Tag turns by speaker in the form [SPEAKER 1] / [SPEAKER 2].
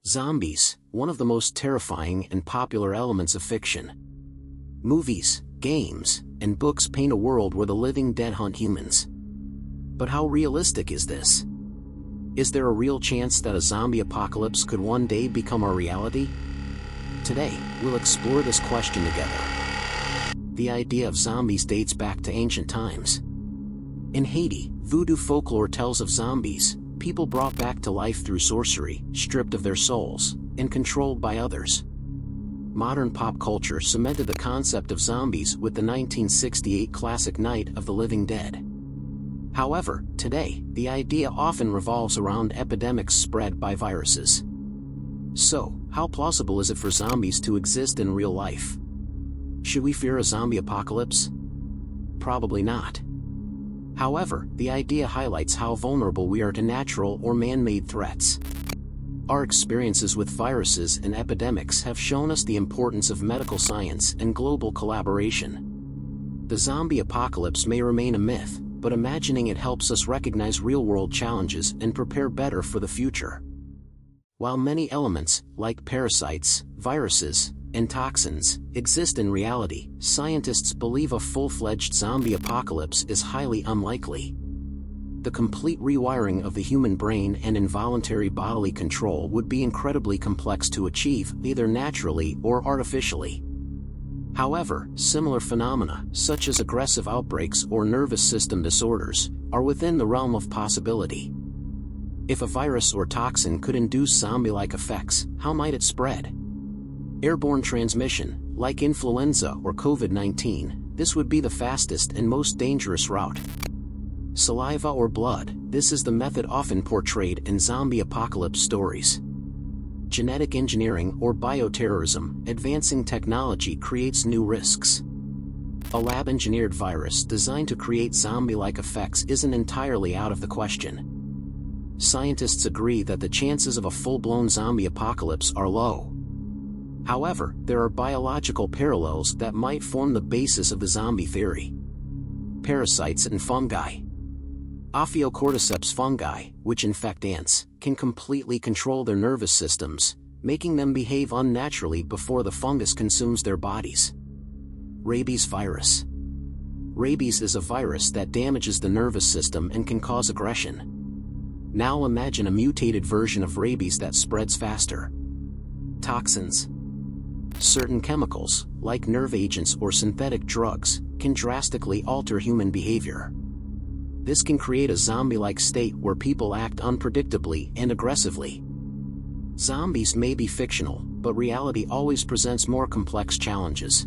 [SPEAKER 1] Zombies, one of the most terrifying and popular elements of fiction. Movies, games, and books paint a world where the living dead hunt humans. But how realistic is this? Is there a real chance that a zombie apocalypse could one day become our reality? Today, we'll explore this question together. The idea of zombies dates back to ancient times. In Haiti, voodoo folklore tells of zombies, people brought back to life through sorcery, stripped of their souls, and controlled by others. Modern pop culture cemented the concept of zombies with the 1968 classic Night of the Living Dead. However, today, the idea often revolves around epidemics spread by viruses. So, how plausible is it for zombies to exist in real life? Should we fear a zombie apocalypse? Probably not. However, the idea highlights how vulnerable we are to natural or man-made threats. Our experiences with viruses and epidemics have shown us the importance of medical science and global collaboration. The zombie apocalypse may remain a myth, but imagining it helps us recognize real-world challenges and prepare better for the future. While many elements, like parasites, viruses, and toxins, exist in reality, scientists believe a full-fledged zombie apocalypse is highly unlikely. The complete rewiring of the human brain and involuntary bodily control would be incredibly complex to achieve, either naturally or artificially. However, similar phenomena, such as aggressive outbreaks or nervous system disorders, are within the realm of possibility. If a virus or toxin could induce zombie-like effects, how might it spread? Airborne transmission, like influenza or COVID-19, this would be the fastest and most dangerous route. Saliva or blood, this is the method often portrayed in zombie apocalypse stories. Genetic engineering or bioterrorism, advancing technology creates new risks. A lab-engineered virus designed to create zombie-like effects isn't entirely out of the question. Scientists agree that the chances of a full-blown zombie apocalypse are low. However, there are biological parallels that might form the basis of the zombie theory. Parasites and fungi. Ophiocordyceps fungi, which infect ants, can completely control their nervous systems, making them behave unnaturally before the fungus consumes their bodies. Rabies virus. Rabies is a virus that damages the nervous system and can cause aggression. Now imagine a mutated version of rabies that spreads faster. Toxins. Certain chemicals, like nerve agents or synthetic drugs, can drastically alter human behavior. This can create a zombie-like state where people act unpredictably and aggressively. Zombies may be fictional, but reality always presents more complex challenges.